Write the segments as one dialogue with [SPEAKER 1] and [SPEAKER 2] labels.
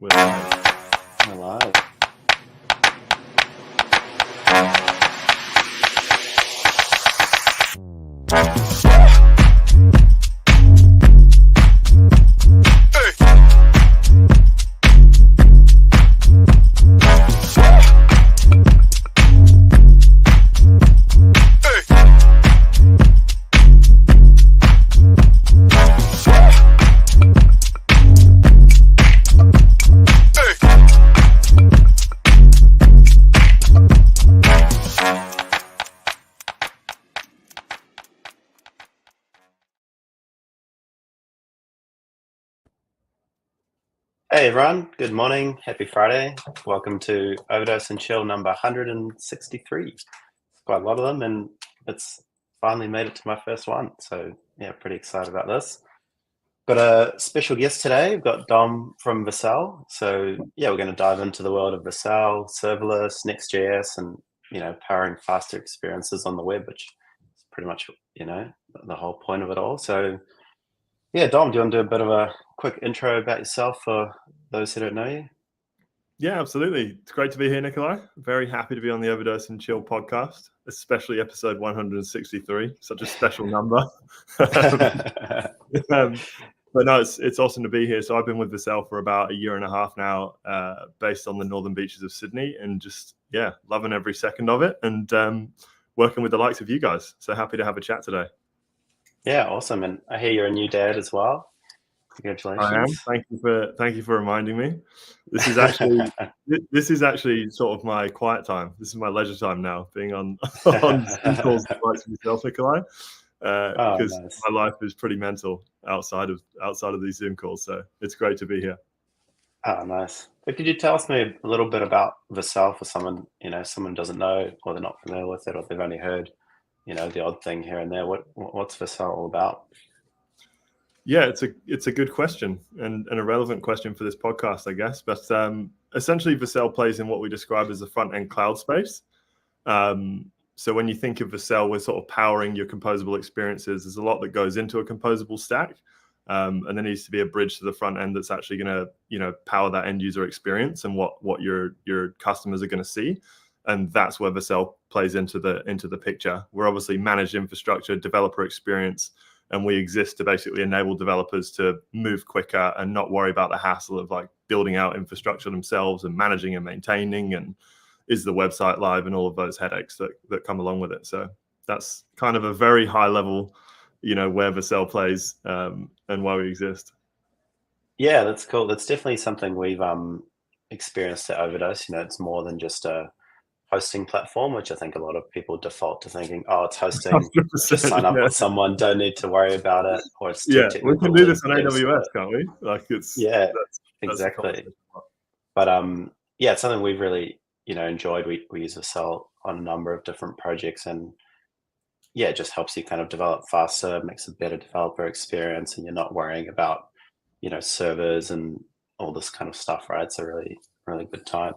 [SPEAKER 1] We're live.
[SPEAKER 2] Hello. Hey everyone, good morning, happy Friday. Welcome to Overdose and Chill number 163. It's quite a lot of them and it's finally made it to my first one. So yeah, pretty excited about this. Got a special guest today. We've got Dom from Vercel. So yeah, we're going to dive into the world of Vercel, serverless, NextJS, and powering faster experiences on the web, which is pretty much the whole point of it all. So yeah, Dom, do you want to do a bit of a quick intro about yourself for those who don't know you?
[SPEAKER 1] Yeah, absolutely. It's great to be here, Nikolai. Very happy to be on the Overdose and Chill podcast, especially episode 163. Such a special number. But no, it's awesome to be here. So I've been with Vercel for about a year and a half now, based on the northern beaches of Sydney, and just loving every second of it, and working with the likes of you guys. So happy to have a chat today.
[SPEAKER 2] Yeah, awesome. And I hear you're a new dad as well. Congratulations.
[SPEAKER 1] I am. Thank you for reminding me. This is actually sort of my quiet time. This is my leisure time now, being on Zoom calls with myself, Nikolai, because nice. My life is pretty mental outside of these Zoom calls. So it's great to be here.
[SPEAKER 2] Oh, nice. But could you tell us a little bit about Vercel for someone doesn't know, or they're not familiar with it, or they've only heard the odd thing here and there? What's Vercel all about?
[SPEAKER 1] Yeah, it's a good question and a relevant question for this podcast, I guess. But essentially, Vercel plays in what we describe as the front-end cloud space. So when you think of Vercel, we're sort of powering your composable experiences. There's a lot that goes into a composable stack, and there needs to be a bridge to the front end that's actually going to power that end user experience and what your customers are going to see. And that's where Vercel plays into the picture. We're obviously managed infrastructure, developer experience, and we exist to basically enable developers to move quicker and not worry about the hassle of like building out infrastructure themselves and managing and maintaining, and is the website live, and all of those headaches that come along with it. So that's kind of a very high level, where Vercel plays and why we exist.
[SPEAKER 2] Yeah, that's cool. That's definitely something we've experienced at Overdose. It's more than just a hosting platform, which I think a lot of people default to thinking, oh, it's hosting, 100%, just sign up with someone, don't need to worry about it, or it's too technical.
[SPEAKER 1] We can do this on AWS, can't we? Like that's
[SPEAKER 2] exactly. But it's something we've really enjoyed. We use Vercel on a number of different projects, and it just helps you kind of develop faster, makes a better developer experience, and you're not worrying about servers and all this kind of stuff, right? It's a really, really good time.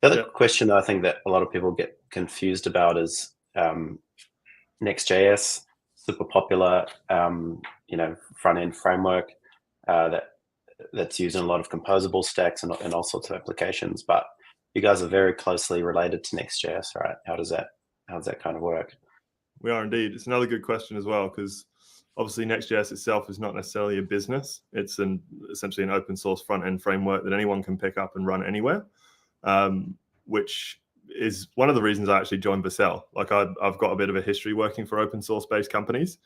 [SPEAKER 2] The other question I think that a lot of people get confused about is NextJS, super popular, front-end framework that's used in a lot of composable stacks and all sorts of applications. But you guys are very closely related to NextJS, right? How does that kind of work?
[SPEAKER 1] We are indeed. It's another good question as well, because obviously NextJS itself is not necessarily a business. It's essentially an open source front-end framework that anyone can pick up and run anywhere. Which is one of the reasons I actually joined Vercel. Like I've got a bit of a history working for open source based companies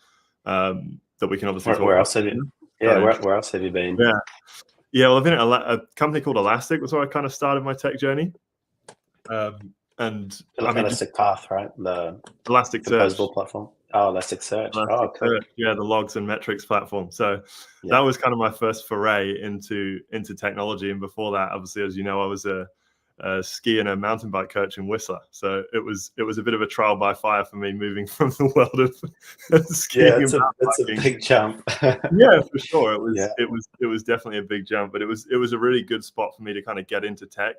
[SPEAKER 1] that we can obviously talk
[SPEAKER 2] where
[SPEAKER 1] about.
[SPEAKER 2] Else have you? Where else have you been?
[SPEAKER 1] Well, I've been at a company called Elastic. That's where I kind of started my tech journey. And
[SPEAKER 2] Elastic Path, right? The
[SPEAKER 1] Elastic
[SPEAKER 2] composable platform. Oh, Elasticsearch. Cool.
[SPEAKER 1] Search, the logs and metrics platform. So that was kind of my first foray into technology. And before that, obviously, as you know, I was a ski and a mountain bike coach in Whistler. So it was a bit of a trial by fire for me, moving from the world of skiing.
[SPEAKER 2] Yeah, it's a big jump.
[SPEAKER 1] Yeah, for sure. It was definitely a big jump, but it was a really good spot for me to kind of get into tech.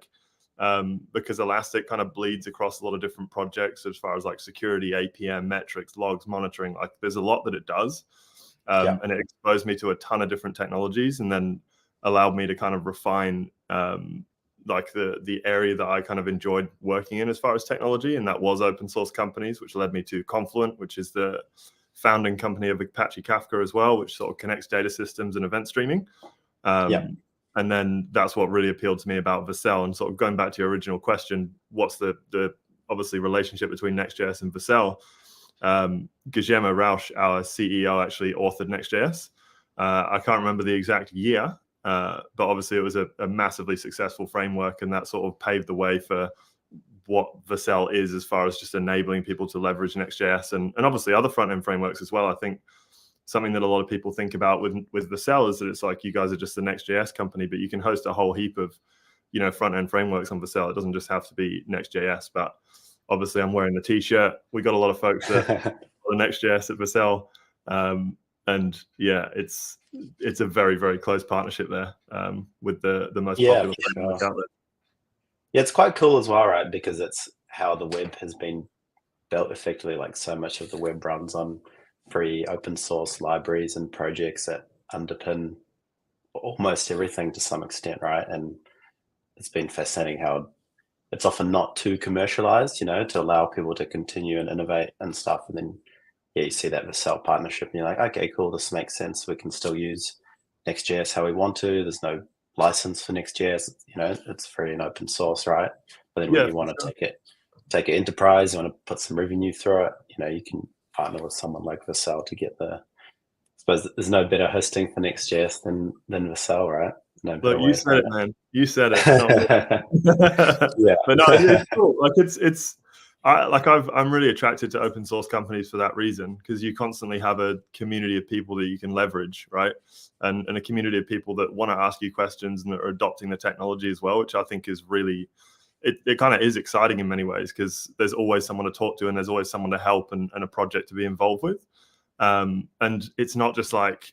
[SPEAKER 1] Because Elastic kind of bleeds across a lot of different projects as far as like security, APM, metrics, logs, monitoring. Like there's a lot that it does. And it exposed me to a ton of different technologies, and then allowed me to kind of refine like the area that I kind of enjoyed working in as far as technology, and that was open source companies, which led me to Confluent, which is the founding company of Apache Kafka as well, which sort of connects data systems and event streaming. And then that's what really appealed to me about Vercel. And sort of going back to your original question, what's the obviously relationship between NextJS and Vercel? Guillermo Rauch, our CEO, actually authored NextJS. I can't remember the exact year, but obviously it was a massively successful framework, and that sort of paved the way for what Vercel is as far as just enabling people to leverage NextJS and obviously other front-end frameworks as well. I think something that a lot of people think about with Vercel is that it's like you guys are just the NextJS company, but you can host a whole heap of, front-end frameworks on Vercel. It doesn't just have to be NextJS, but obviously I'm wearing the t-shirt. We got a lot of folks that are NextJS at Vercel. And yeah, it's a very, very close partnership there with the most popular framework out there.
[SPEAKER 2] Yeah, it's quite cool as well, right? Because it's how the web has been built effectively. Like so much of the web runs on free open source libraries and projects that underpin almost everything to some extent, right? And it's been fascinating how it's often not too commercialized, to allow people to continue and innovate and stuff. And then, you see that Vercel partnership and you're like, okay, cool, this makes sense. We can still use NextJS how we want to. There's no license for NextJS, it's free and open source, right? But then when you want to take it enterprise, you want to put some revenue through it, you can partner with someone like Vercel to get I suppose there's no better hosting for NextJS than Vercel, right? No better
[SPEAKER 1] Look, you said it, man. You said it.
[SPEAKER 2] Yeah.
[SPEAKER 1] But no, it's cool. Like I'm really attracted to open source companies for that reason, because you constantly have a community of people that you can leverage, right? And a community of people that want to ask you questions and that are adopting the technology as well, which I think is really, it kind of is exciting in many ways, because there's always someone to talk to and there's always someone to help and a project to be involved with. And it's not just like,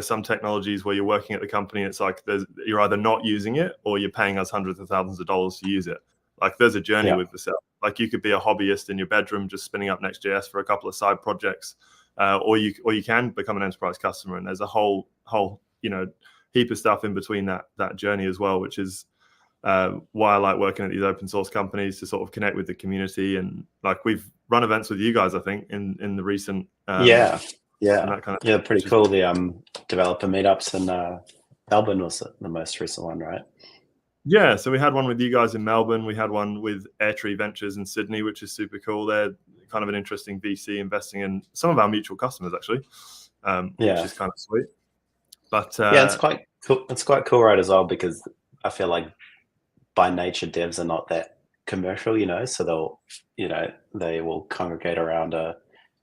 [SPEAKER 1] some technologies where you're working at the company, it's like you're either not using it or you're paying us hundreds of thousands of dollars to use it. Like there's a journey with Vercel. Like you could be a hobbyist in your bedroom just spinning up NextJS for a couple of side projects, or you can become an enterprise customer. And there's a whole heap of stuff in between that journey as well, which is why I like working at these open source companies, to sort of connect with the community. And like we've run events with you guys, I think, in the recent that kind of
[SPEAKER 2] pretty cool. The developer meetups in Melbourne was the most recent one, right?
[SPEAKER 1] Yeah, so we had one with you guys in Melbourne. We had one with Airtree Ventures in Sydney, which is super cool. They're kind of an interesting VC investing in some of our mutual customers, actually, which is kind of sweet. But
[SPEAKER 2] it's quite cool. It's quite cool, right, as well, because I feel like by nature devs are not that commercial, so they will congregate around a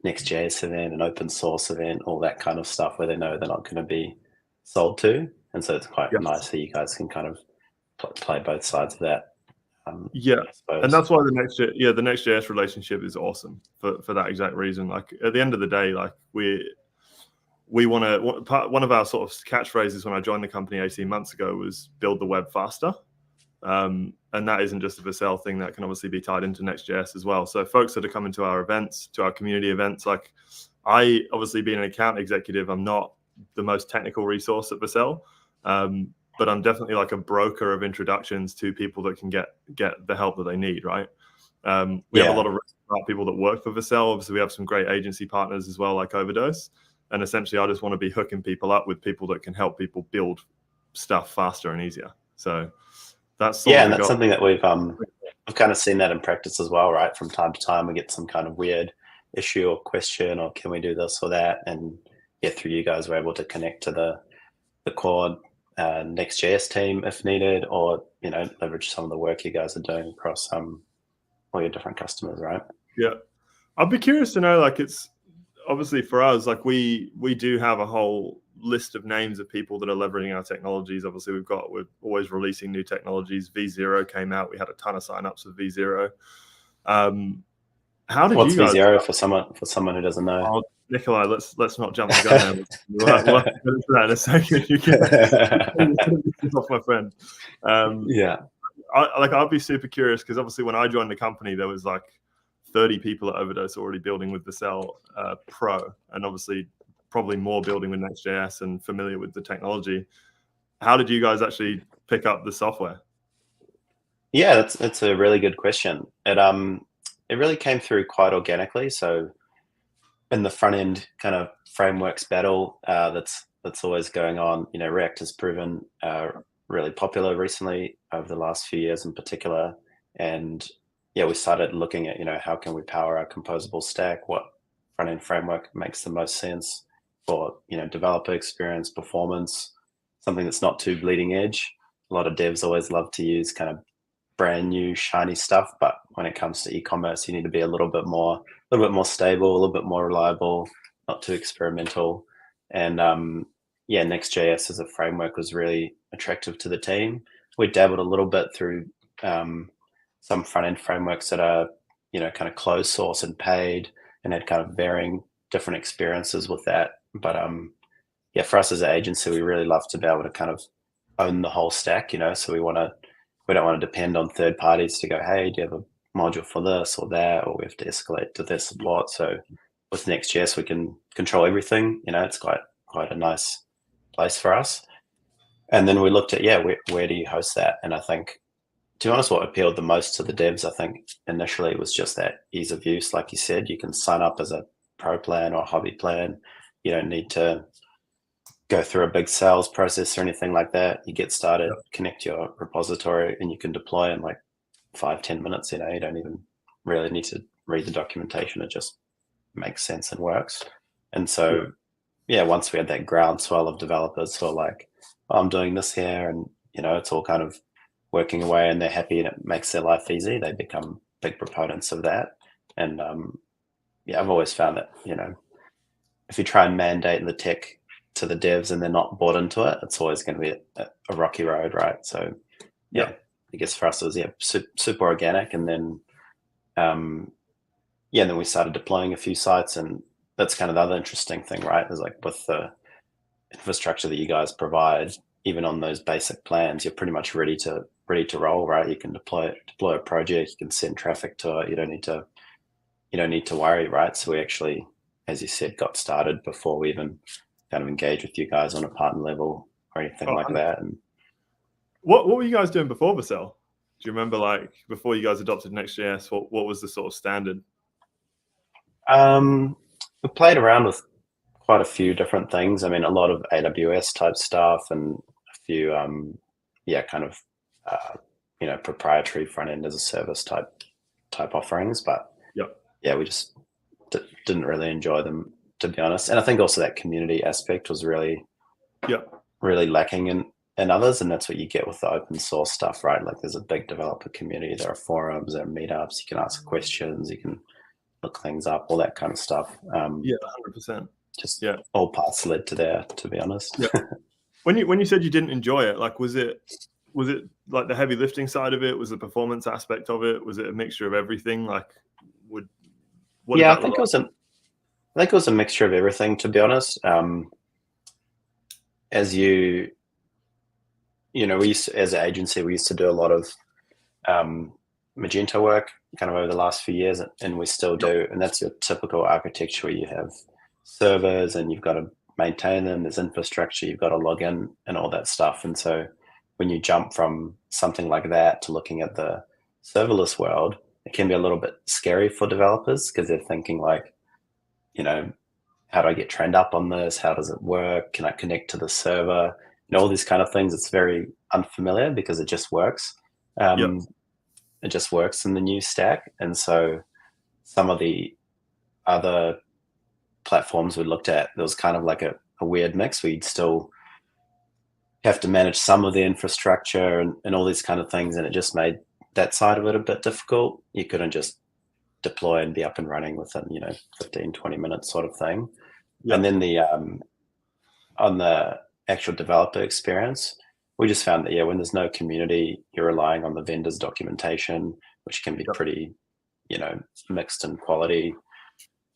[SPEAKER 2] NextJS event, an open source event, all that kind of stuff where they know they're not going to be sold to. And so it's quite nice that you guys can kind of play both sides of that.
[SPEAKER 1] And that's why the NextJS relationship is awesome for that exact reason. Like at the end of the day, like we want to, one of our sort of catchphrases when I joined the company 18 months ago was build the web faster. And that isn't just a Vercel thing, that can obviously be tied into NextJS as well. So folks that are coming to our events, to our community events, like I obviously being an account executive, I'm not the most technical resource at Vercel. But I'm definitely like a broker of introductions to people that can get the help that they need, right? We have a lot of people that work for Vercel. Obviously, we have some great agency partners as well, like Overdose. And essentially, I just want to be hooking people up with people that can help people build stuff faster and easier. So that's
[SPEAKER 2] and that's something that we've kind of seen that in practice as well, right? From time to time, we get some kind of weird issue or question, or can we do this or that? And through you guys, we're able to connect to the core NextJS team if needed, or leverage some of the work you guys are doing across all your different customers, right?
[SPEAKER 1] Yeah, I'd be curious to know, like, it's obviously for us, like we do have a whole list of names of people that are leveraging our technologies. Obviously, we're always releasing new technologies. V0 came out. We had a ton of signups with V0. What's
[SPEAKER 2] you guys... V0 for someone who doesn't know?
[SPEAKER 1] Oh, Nikolai, let's not jump the gun there. We'll have to get into that in a second. You can off my friend. I'd be super curious, because obviously when I joined the company, there was like 30 people at Overdose already building with Vercel Pro, and obviously probably more building with NextJS and familiar with the technology. How did you guys actually pick up the software?
[SPEAKER 2] Yeah, that's a really good question. It really came through quite organically. So in the front end kind of frameworks battle that's always going on, React has proven really popular recently over the last few years in particular. And yeah, we started looking at, how can we power our composable stack? What front end framework makes the most sense for, developer experience, performance, something that's not too bleeding edge. A lot of devs always love to use kind of brand new shiny stuff, but when it comes to e-commerce, you need to be a little bit more stable, a little bit more reliable, not too experimental. And yeah, NextJS as a framework was really attractive to the team. We dabbled a little bit through some front-end frameworks that are, kind of closed source and paid, and had kind of varying different experiences with that. But yeah, for us as an agency, we really love to be able to kind of own the whole stack, so we don't want to depend on third parties to go, hey, do you have a module for this or that, or we have to escalate to their support. So with Next.js, we can control everything. It's quite a nice place for us. And then we looked at, where do you host that? And I think, to be honest, what appealed the most to the devs, I think initially was just that ease of use. Like you said, you can sign up as a pro plan or a hobby plan. You don't need to go through a big sales process or anything like that. You get started, connect your repository, and you can deploy in like 5-10 minutes. You don't even really need to read the documentation. It just makes sense and works. And so, once we had that groundswell of developers who are like, oh, I'm doing this here, and it's all kind of working away, and they're happy, and it makes their life easy, they become big proponents of that. And I've always found that if you try and mandate the tech to the devs and they're not bought into it, it's always going to be a rocky road, right? So I guess for us it was super organic. And then and then we started deploying a few sites, and that's kind of the other interesting thing, right? Is like with the infrastructure that you guys provide, even on those basic plans, you're pretty much ready to roll, right? You can deploy a project, you can send traffic to it, you don't need to worry, right? So we actually, as you said, got started before we even kind of engage with you guys on a partner level or anything like that. And
[SPEAKER 1] what were you guys doing before Vercel? Do you remember, like, before you guys adopted Next.js, what was the sort of standard?
[SPEAKER 2] We played around with quite a few different things. I mean, a lot of AWS type stuff, and a few kind of proprietary front end as a service type offerings. But we just didn't really enjoy them, to be honest. And I think also that community aspect was really lacking in others, and that's what you get with the open source stuff, right? Like, there's a big developer community, there are forums, there are meetups, you can ask questions, you can look things up, all that kind of stuff.
[SPEAKER 1] 100%.
[SPEAKER 2] Just all paths led to there, to be honest.
[SPEAKER 1] When you said you didn't enjoy it, like, was it like the heavy lifting side of it? Was the performance aspect of it? Was it a mixture of everything? Like,
[SPEAKER 2] I think it was a mixture of everything, to be honest. As we used to, as an agency, we used to do a lot of Magento work kind of over the last few years, and we still do. And that's your typical architecture where you have servers and you've got to maintain them, there's infrastructure, you've got to log in and all that stuff. And so when you jump from something like that to looking at the serverless world, it can be a little bit scary for developers, because they're thinking like, how do I get trained up on this? How does it work? Can I connect to the server? All these kind of things. It's very unfamiliar because it just works. It just works in the new stack. And so some of the other platforms we looked at, there was kind of like a weird mix. We'd still have to manage some of the infrastructure and all these kind of things. And it just made that side of it a bit difficult. You couldn't just deploy and be up and running within 15-20 minutes sort of thing. And then on the actual developer experience, we just found that when there's no community, you're relying on the vendor's documentation, which can be pretty mixed in quality.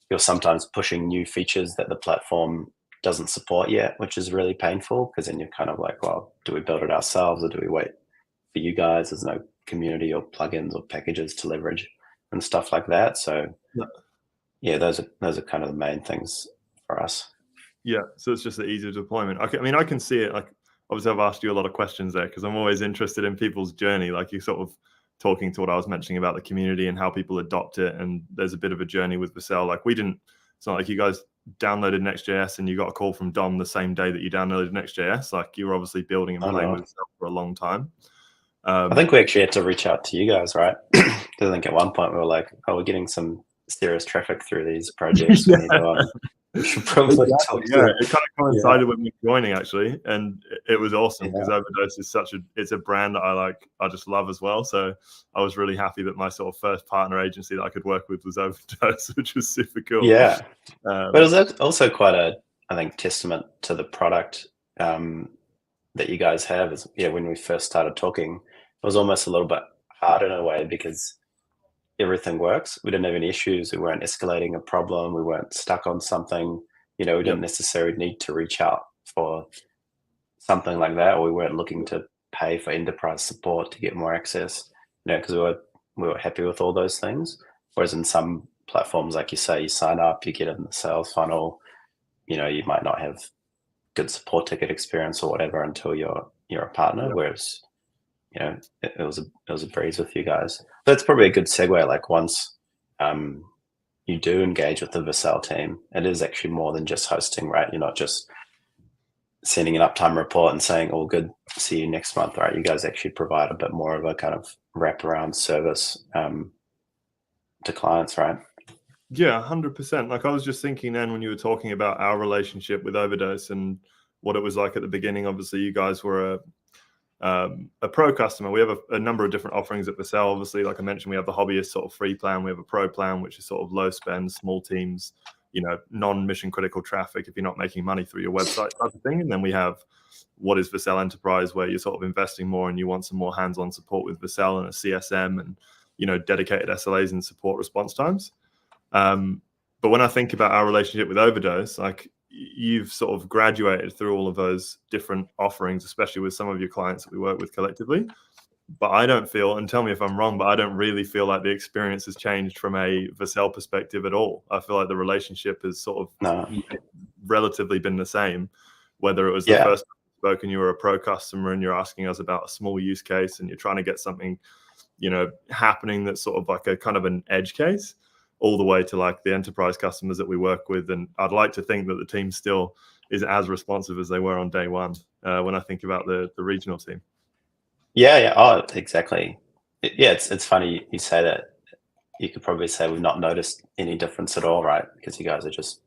[SPEAKER 2] You're sometimes pushing new features that the platform doesn't support yet, which is really painful, because then you're kind of like, well, do we build it ourselves or do we wait for you guys? There's no community or plugins or packages to leverage and stuff like that. So those are kind of the main things for us.
[SPEAKER 1] So it's just the ease of deployment. I can see it. Like, obviously I've asked you a lot of questions there because I'm always interested in people's journey. Like you sort of talking to what I was mentioning about the community and how people adopt it. And there's a bit of a journey with Vercel. Like it's not like you guys downloaded NextJS and you got a call from Dom the same day that you downloaded NextJS. Like you were obviously building and playing with Vercel for a long time.
[SPEAKER 2] I think we actually had to reach out to you guys, right? Because I think at one point we were like, oh, we're getting some serious traffic through these projects. We should probably talk
[SPEAKER 1] to it kind of coincided with me joining actually, and it was awesome because Overdose is it's a brand that I just love as well. So I was really happy that my sort of first partner agency that I could work with was Overdose, which was super cool.
[SPEAKER 2] Yeah, but it was also quite I think testament to the product that you guys have. Is when we first started talking, it was almost a little bit hard in a way because everything works. We didn't have any issues. We weren't escalating a problem. We weren't stuck on something. We didn't necessarily need to reach out for something like that, or we weren't looking to pay for enterprise support to get more access. Because we were happy with all those things. Whereas in some platforms, like you say, you sign up, you get in the sales funnel. You might not have good support ticket experience or whatever until you're a partner. Whereas it was a breeze with you guys. That's probably a good segue. Like once you do engage with the Vercel team, it is actually more than just hosting, right? You're not just sending an uptime report and saying, "Oh, good, see you next month," right? You guys actually provide a bit more of a kind of wraparound service to clients, right?
[SPEAKER 1] Yeah, 100%. Like I was just thinking then when you were talking about our relationship with Overdose and what it was like at the beginning. Obviously, you guys were a pro customer. We have a number of different offerings at Vercel. Obviously, like I mentioned, we have the hobbyist sort of free plan. We have a pro plan, which is sort of low spend, small teams, non-mission critical traffic if you're not making money through your website type of thing. And then we have what is Vercel Enterprise, where you're sort of investing more and you want some more hands-on support with Vercel and a CSM and, dedicated SLAs and support response times. But when I think about our relationship with Overdose, like you've sort of graduated through all of those different offerings, especially with some of your clients that we work with collectively. But I don't feel, and tell me if I'm wrong, but I don't really feel like the experience has changed from a Vercel perspective at all. I feel like the relationship has sort of relatively been the same, whether it was the first time you spoke and you were a pro customer and you're asking us about a small use case and you're trying to get something, happening that's sort of like a kind of an edge case, all the way to like the enterprise customers that we work with. And I'd like to think that the team still is as responsive as they were on day one when I think about the regional team.
[SPEAKER 2] Yeah. Oh, exactly. It's funny you say that. You could probably say we've not noticed any difference at all, right? Because you guys are just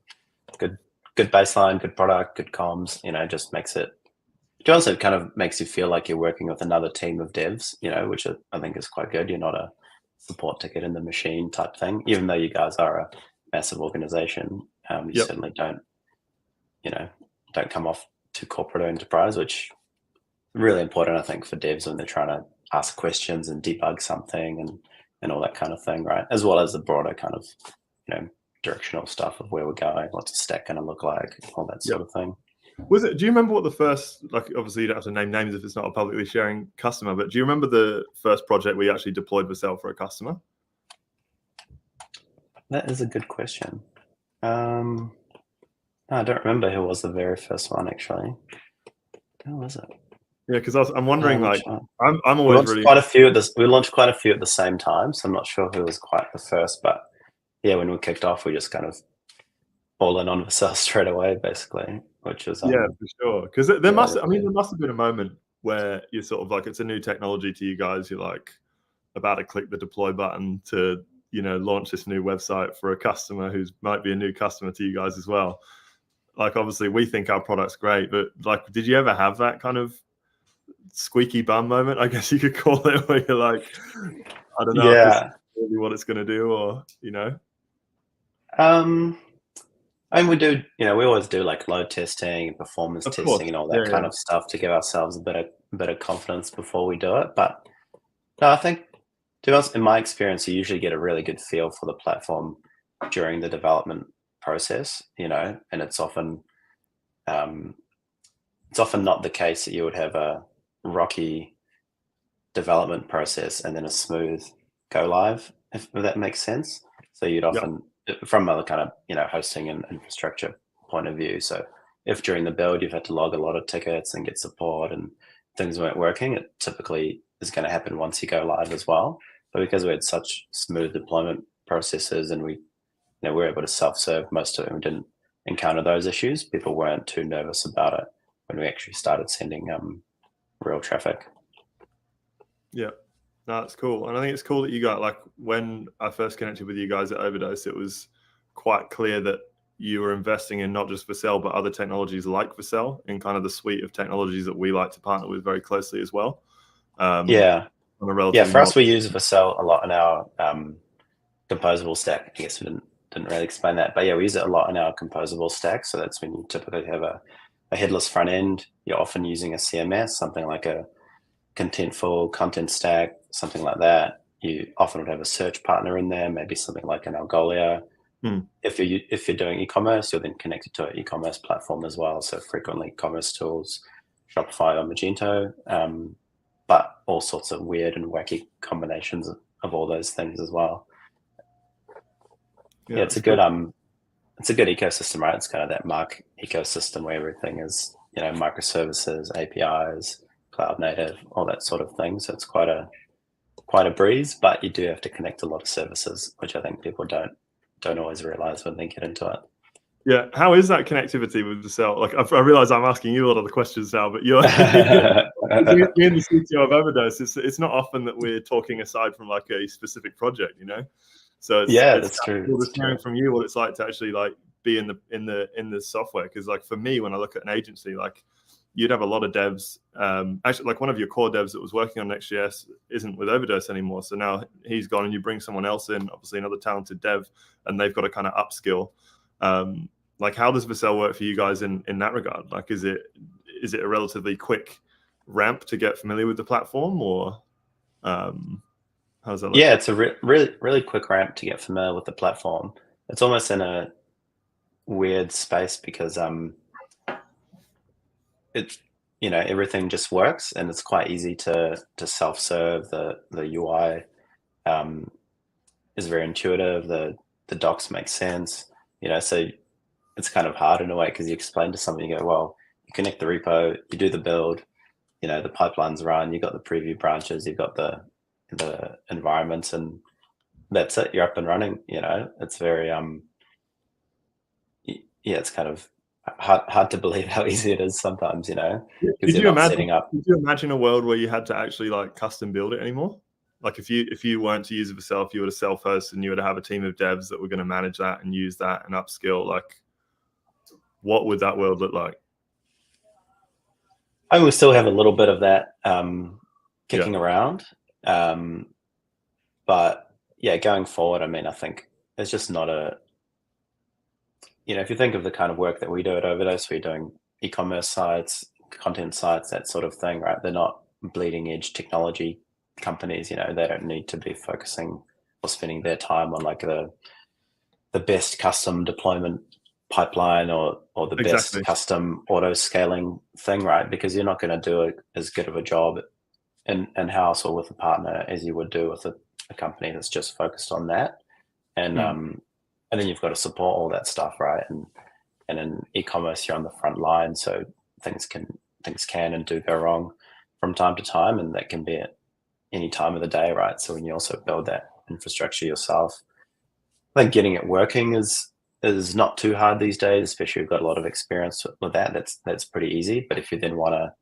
[SPEAKER 2] good baseline, good product, good comms, just makes it also kind of makes you feel like you're working with another team of devs, which I think is quite good. You're not a support ticket in the machine type thing, even though you guys are a massive organization. You certainly don't come off to corporate enterprise, which is really important, I think, for devs when they're trying to ask questions and debug something and all that kind of thing, right? As well as the broader kind of, directional stuff of where we're going, what's the stack going to look like, all that sort of thing.
[SPEAKER 1] Do you remember what the first, like obviously you don't have to name names if it's not a publicly sharing customer, but do you remember the first project we actually deployed Vercel for a customer?
[SPEAKER 2] That is a good question. I don't remember who was the very first one actually. Who was it?
[SPEAKER 1] Yeah, because I'm wondering, I'm always really...
[SPEAKER 2] We launched quite a few at the same time, so I'm not sure who was quite the first, but yeah, when we kicked off, we just kind of all in on Vercel straight away, basically, which was...
[SPEAKER 1] for sure. Because there must have been a moment where you're sort of like, it's a new technology to you guys, you're like about to click the deploy button to, launch this new website for a customer who might be a new customer to you guys as well. Like, obviously, we think our product's great, but like, did you ever have that kind of squeaky bum moment, I guess you could call it, where you're like, I don't know if this is really what it's going to do, or
[SPEAKER 2] I mean, we do, we always do like load testing and performance testing and all that kind of stuff to give ourselves a bit of confidence before we do it. But no, I think, to be honest, in my experience, you usually get a really good feel for the platform during the development process, and it's often not the case that you would have a rocky development process and then a smooth go live, if that makes sense. So you'd often, from a kind of hosting and infrastructure point of view, so if during the build you've had to log a lot of tickets and get support and things weren't working, it typically is going to happen once you go live as well. But because we had such smooth deployment processes and we were able to self-serve most of it, and we didn't encounter those issues, people weren't too nervous about it when we actually started sending real traffic.
[SPEAKER 1] Yeah, no, that's cool. And I think it's cool that you got, like, when I first connected with you guys at Overdose, it was quite clear that you were investing in not just Vercel, but other technologies like Vercel, in kind of the suite of technologies that we like to partner with very closely as well.
[SPEAKER 2] Yeah.
[SPEAKER 1] On a relatively
[SPEAKER 2] For us, we use Vercel a lot in our composable stack. I guess we didn't really explain that, but yeah, we use it a lot in our composable stack. So that's when you typically have a headless front end. You're often using a CMS, something like a contentful content stack, something like that. You often would have a search partner in there, maybe something like an Algolia. If you're doing e-commerce, you're then connected to an e-commerce platform as well. So frequently commerce tools, Shopify or Magento, but all sorts of weird and wacky combinations of all those things as well. Yeah, it's a good ecosystem, right? It's kind of that Mark ecosystem where everything is, microservices, APIs, cloud native, all that sort of thing. So it's quite a breeze, but you do have to connect a lot of services, which I think people don't always realize when they get into it.
[SPEAKER 1] Yeah, how is that connectivity with Vercel? Like, I realize I'm asking you a lot of the questions now, but you're being the CTO of Overdose. It's not often that we're talking aside from like a specific project, So
[SPEAKER 2] that's true.
[SPEAKER 1] We're just hearing from you what it's like to actually like be in the software. Because like for me, when I look at an agency, like you'd have a lot of devs. Actually, like one of your core devs that was working on NextJS isn't with Overdose anymore. So now he's gone, and you bring someone else in, obviously another talented dev, and they've got to kind of upskill. Like, how does Vercel work for you guys in that regard? Like, is it a relatively quick ramp to get familiar with the platform, or how's that look?
[SPEAKER 2] Yeah, it's a really quick ramp to get familiar with the platform. It's almost in a weird space because it's everything just works, and it's quite easy to self-serve. The UI is very intuitive. The docs make sense. So it's kind of hard in a way because you explain to somebody, you go, well, you connect the repo, you do the build, the pipelines run, you got the preview branches, you've got the environments, and that's it. You're up and running. It's very it's kind of hard to believe how easy it is sometimes.
[SPEAKER 1] Did you imagine a world where you had to actually like custom build it anymore? Like if you weren't to use it yourself, you were to self-host, and you were to have a team of devs that were going to manage that and use that and upskill. Like, what would that world look like?
[SPEAKER 2] I would still have a little bit of that kicking around. But yeah, going forward, I mean, I think it's just not if you think of the kind of work that we do at Overdose, we're doing e-commerce sites, content sites, that sort of thing, right? They're not bleeding edge technology companies. They don't need to be focusing or spending their time on like the best custom deployment pipeline or the best custom auto scaling thing, right? Because you're not going to do as good of a job in-house or with a partner as you would do with a company that's just focused on that. And then you've got to support all that stuff, right? And in e-commerce, you're on the front line, so things can and do go wrong from time to time, and that can be at any time of the day, right? So when you also build that infrastructure yourself, I think getting it working is not too hard these days, especially if you've got a lot of experience with that. That's pretty easy. But if you then want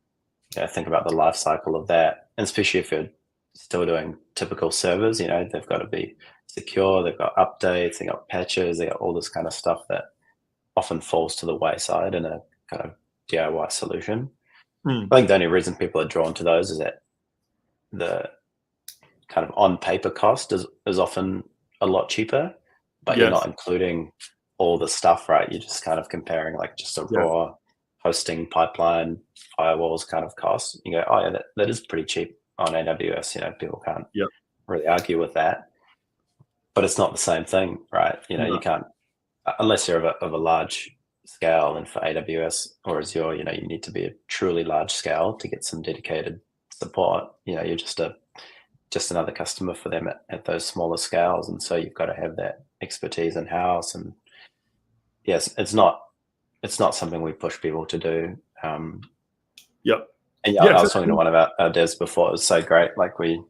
[SPEAKER 2] to think about the life cycle of that, and especially if you're still doing typical servers, they've got to be secure, they've got updates, they got patches, they got all this kind of stuff that often falls to the wayside in a kind of DIY solution. I think the only reason people are drawn to those is that the kind of on paper cost is often a lot cheaper, but you're not including all the stuff, right? You're just kind of comparing like just a raw hosting pipeline, firewalls kind of cost. You go, oh yeah, that is pretty cheap on AWS. People can't really argue with that. But it's not the same thing, right? You can't, unless you're of a large scale, and for AWS or Azure, you need to be a truly large scale to get some dedicated support. You're just another customer for them at those smaller scales, and so you've got to have that expertise in house. And yes, it's not it's not something we push people to do.
[SPEAKER 1] Yep.
[SPEAKER 2] And
[SPEAKER 1] Yeah,
[SPEAKER 2] I was talking
[SPEAKER 1] exactly.
[SPEAKER 2] to one of our devs before. It was so great. Like you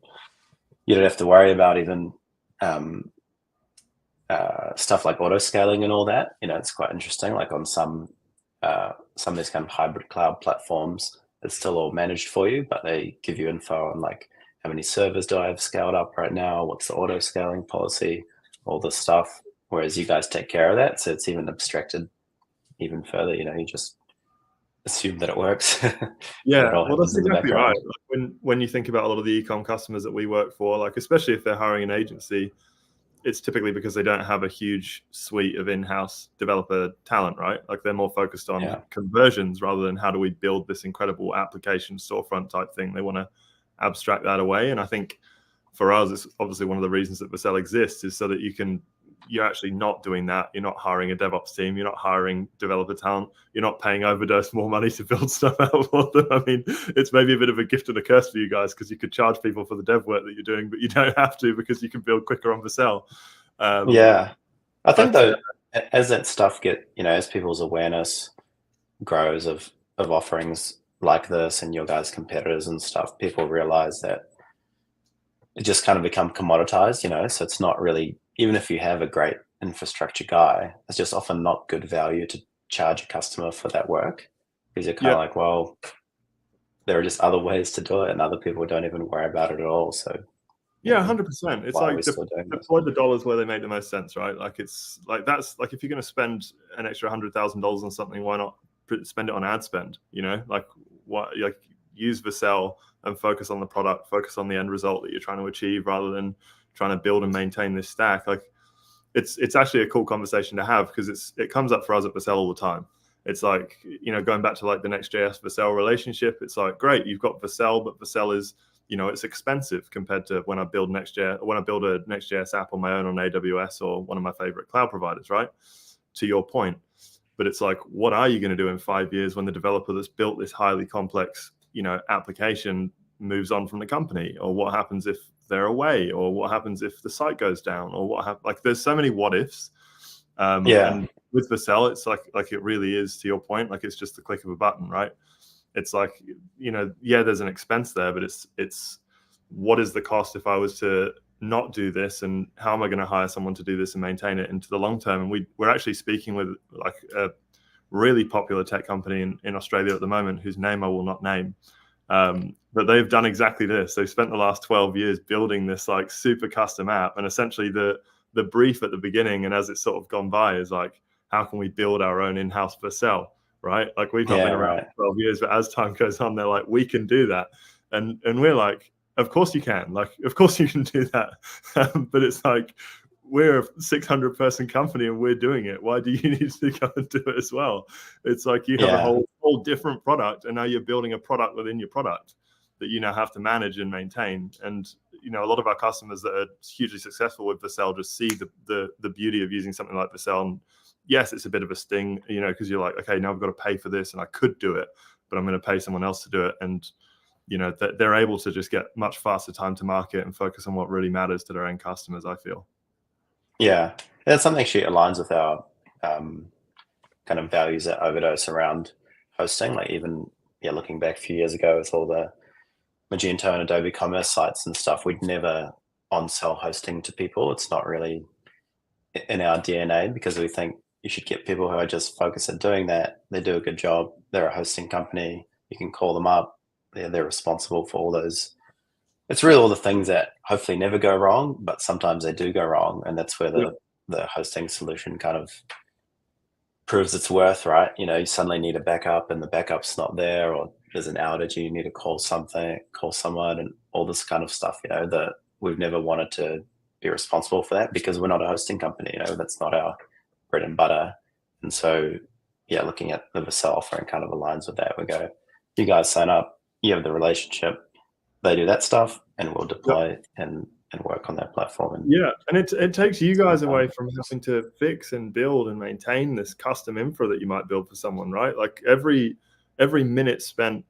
[SPEAKER 2] don't have to worry about even stuff like auto scaling and all that. It's quite interesting. Like on some of these kind of hybrid cloud platforms, it's still all managed for you, but they give you info on like how many servers do I have scaled up right now? What's the auto scaling policy? All this stuff. Whereas you guys take care of that, so it's even abstracted even further. You just assume that it works. That
[SPEAKER 1] Yeah,
[SPEAKER 2] all
[SPEAKER 1] well,
[SPEAKER 2] happens
[SPEAKER 1] that's
[SPEAKER 2] in the
[SPEAKER 1] exactly right.
[SPEAKER 2] background.
[SPEAKER 1] Like when you think about a lot of the e-com customers that we work for, like especially if they're hiring an agency, it's typically because they don't have a huge suite of in-house developer talent, right? Like they're more focused on conversions rather than how do we build this incredible application storefront type thing. They want to abstract that away. And I think for us, it's obviously one of the reasons that Vercel exists is so that you're actually not doing that. You're not hiring a DevOps team. You're not hiring developer talent. You're not paying Overdose more money to build stuff out for them. I mean, it's maybe a bit of a gift and a curse for you guys because you could charge people for the dev work that you're doing, but you don't have to because you can build quicker on Vercel.
[SPEAKER 2] I think though, as that stuff as people's awareness grows of offerings like this and your guys' competitors and stuff, people realize that it just kind of become commoditized, so it's not really, even if you have a great infrastructure guy, it's just often not good value to charge a customer for that work because you're kind of like, well, there are just other ways to do it and other people don't even worry about it at all. So
[SPEAKER 1] 100%. It's like deploy the dollars where they make the most sense, right? Like it's like that's like if you're going to spend an extra $100,000 on something, why not spend it on ad spend? Like what like use Vercel and focus on the product, focus on the end result that you're trying to achieve rather than trying to build and maintain this stack. Like it's actually a cool conversation to have because it comes up for us at Vercel all the time. It's like, going back to like the NextJS Vercel relationship, it's like, great, you've got Vercel, but Vercel is, it's expensive compared to when I build a NextJS app on my own on AWS or one of my favorite cloud providers, right? To your point. But it's like, what are you going to do in 5 years when the developer that's built this highly complex, application moves on from the company? Or what happens if they're away? Or what happens if the site goes down? Or like, there's so many what ifs. And with Vercel, it's like it really is, to your point, like it's just the click of a button, right? It's like, there's an expense there, but it's what is the cost if I was to not do this, and how am I going to hire someone to do this and maintain it into the long term? And we're actually speaking with like a really popular tech company in Australia at the moment, whose name I will not name. But they've done exactly this. They've spent the last 12 years building this like super custom app, and essentially the brief at the beginning and as it's sort of gone by is like, how can we build our own in-house Vercel, right? Like we've not been around for 12 years, but as time goes on, they're like, we can do that. And we're like, of course you can. Like, of course you can do that. But it's like, we're a 600 person company and we're doing it. Why do you need to go and do it as well? It's like you have a whole different product, and now you're building a product within your product that you now have to manage and maintain. And a lot of our customers that are hugely successful with Vercel just see the beauty of using something like Vercel. And yes, it's a bit of a sting, because you're like, okay, now I've got to pay for this, and I could do it, but I'm going to pay someone else to do it. And they're able to just get much faster time to market and focus on what really matters to their end customers, I feel.
[SPEAKER 2] Yeah, that's something actually aligns with our kind of values at Overdose around hosting. Like even looking back a few years ago with all the Magento and Adobe Commerce sites and stuff, we'd never on-sell hosting to people. It's not really in our DNA because we think you should get people who are just focused on doing that. They do a good job. They're a hosting company. You can call them up. They're responsible for all those. It's really all the things that hopefully never go wrong, but sometimes they do go wrong. And that's where the hosting solution kind of proves its worth, right? You suddenly need a backup and the backup's not there, or there's an outage and you need to call someone and all this kind of stuff, that we've never wanted to be responsible for that because we're not a hosting company, that's not our bread and butter. And so, looking at the Vercel offering kind of aligns with that. We go, you guys sign up, you have the relationship, they do that stuff, and we'll deploy and work on that platform.
[SPEAKER 1] And it takes you guys away from having to fix and build and maintain this custom infra that you might build for someone, right? Like every minute spent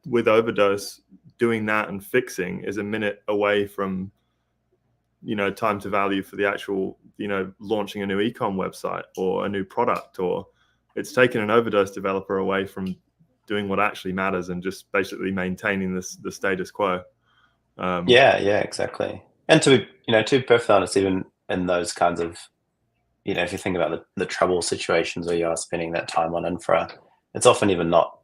[SPEAKER 1] with Overdose doing that and fixing is a minute away from time to value for the actual launching a new ecom website or a new product or it's taken an Overdose developer away from doing what actually matters and just basically maintaining the status quo.
[SPEAKER 2] Yeah, exactly. And to be perfectly honest, even in those kinds of, if you think about the trouble situations where you are spending that time on infra, it's often even not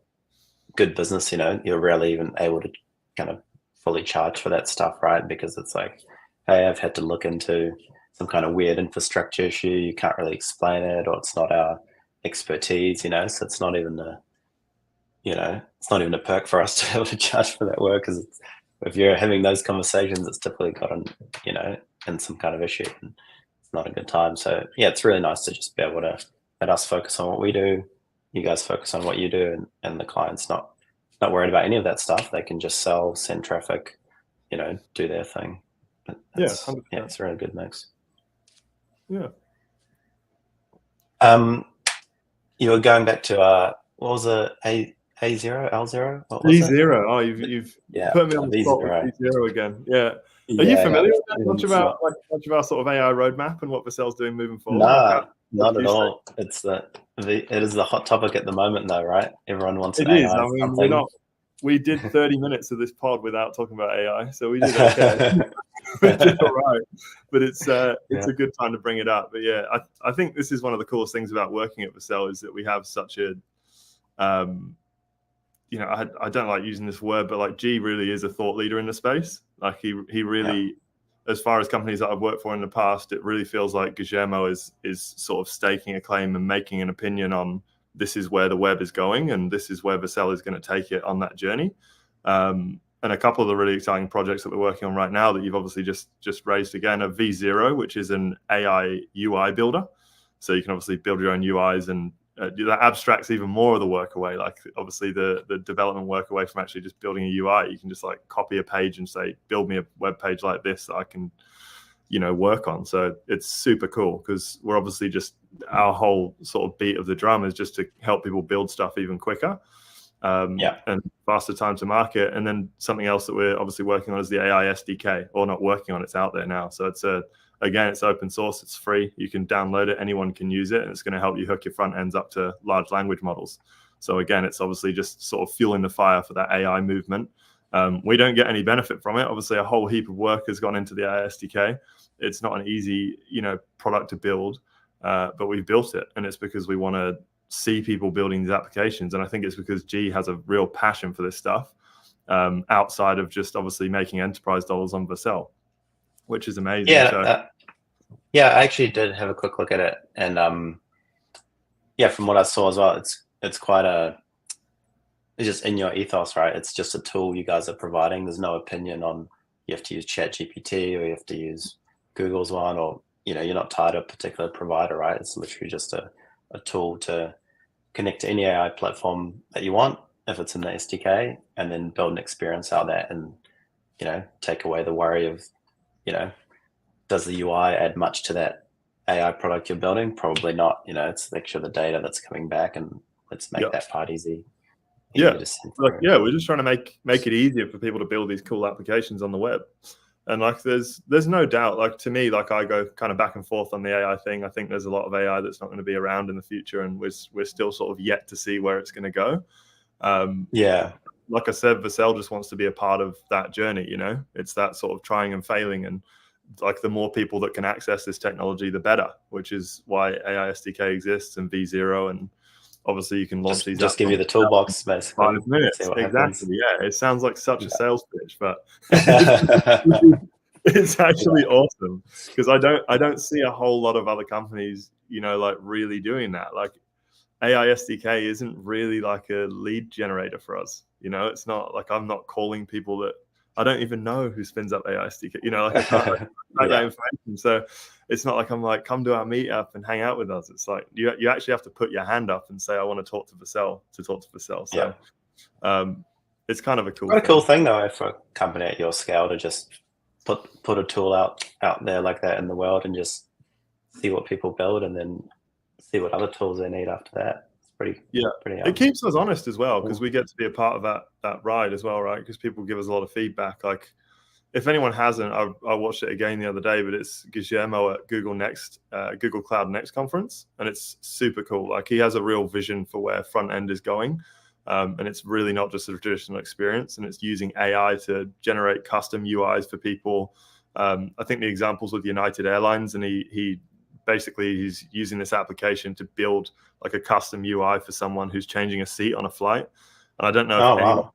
[SPEAKER 2] good business. You're rarely even able to kind of fully charge for that stuff, right? Because it's like, hey, I've had to look into some kind of weird infrastructure issue. You can't really explain it, or it's not our expertise. So it's not even it's not even a perk for us to be able to charge for that work, because if you're having those conversations, it's typically gotten, in some kind of issue, and it's not a good time. So yeah, it's really nice to just be able to let us focus on what we do, you guys focus on what you do, and the client's not worried about any of that stuff. They can just sell, send traffic, do their thing. It's a really good mix.
[SPEAKER 1] Yeah.
[SPEAKER 2] You were going back to what was it? A0, L0? What was
[SPEAKER 1] V0. Oh, you've put me on the spot with V0 again. Yeah. Are you familiar with that? Much about sort of AI roadmap and what Vercel's doing moving forward?
[SPEAKER 2] No, not at all. It is the hot topic at the moment, though, right? Everyone wants an AI.
[SPEAKER 1] I mean, we did 30 minutes of this pod without talking about AI, so we did okay. We did all right, but it's a good time to bring it up. But yeah, I think this is one of the coolest things about working at Vercel is that we have such a I don't like using this word, but like G really is a thought leader in the space. Like he really, as far as companies that I've worked for in the past, it really feels like Guillermo is sort of staking a claim and making an opinion on this is where the web is going and this is where Vercel is going to take it on that journey. And a couple of the really exciting projects that we're working on right now that you've obviously just raised again are V0, which is an AI UI builder. So you can obviously build your own UIs and that abstracts even more of the work away. Like obviously the development work away from actually just building a UI. You can just like copy a page and say, build me a web page like this that I can, work on. So it's super cool because we're obviously just our whole sort of beat of the drum is just to help people build stuff even quicker and faster time to market. And then something else that we're obviously working on is the AI SDK, or not working on, it's out there now. So it's it's open source, it's free, you can download it, anyone can use it, and it's going to help you hook your front ends up to large language models. So again, it's obviously just sort of fueling the fire for that AI movement. We don't get any benefit from it. Obviously, a whole heap of work has gone into the AI SDK. It's not an easy, product to build, but we've built it, and it's because we want to see people building these applications. And I think it's because G has a real passion for this stuff, outside of just obviously making enterprise dollars on Vercel, which is amazing.
[SPEAKER 2] I actually did have a quick look at it, and from what I saw as well, it's quite it's just in your ethos, right? It's just a tool you guys are providing. There's no opinion on you have to use ChatGPT or you have to use Google's one, or you're not tied to a particular provider, right? It's literally just a tool to connect to any AI platform that you want if it's in the SDK, and then build an experience out there and take away the worry of does the UI add much to that AI product you're building? Probably not. It's make sure the data that's coming back, and let's make that part easy.
[SPEAKER 1] We're just trying to make it easier for people to build these cool applications on the web. And like there's no doubt, like to me, like I go kind of back and forth on the AI thing. I think there's a lot of AI that's not going to be around in the future, and we're still sort of yet to see where it's going to go. Like I said, Vercel just wants to be a part of that journey. It's that sort of trying and failing, and like the more people that can access this technology, the better, which is why AI SDK exists and V0. And obviously you can launch these.
[SPEAKER 2] Just give you the toolbox, basically.
[SPEAKER 1] 5 minutes. Exactly. Yeah. It sounds like such a sales pitch, but it's actually awesome because I don't see a whole lot of other companies, like really doing that. Like AI SDK isn't really like a lead generator for us. It's not like I'm not calling people that I don't even know who spins up AI SDK. Like I can't like that information. So it's not like I'm like, come to our meetup and hang out with us. It's like you actually have to put your hand up and say, I want to talk to Vercel So it's kind of a cool
[SPEAKER 2] thing though for a company at your scale to just put a tool out there like that in the world and just see what people build and then see what other tools they need after that. Pretty
[SPEAKER 1] it keeps us honest as well, because we get to be a part of that ride as well, right? Because people give us a lot of feedback. Like if anyone hasn't, I watched it again the other day, but it's Guillermo at Google Cloud Next conference, and it's super cool. Like, he has a real vision for where front end is going, and it's really not just a traditional experience, and it's using AI to generate custom UIs for people. I think the examples with United Airlines, and he's using this application to build like a custom UI for someone who's changing a seat on a flight. And I don't know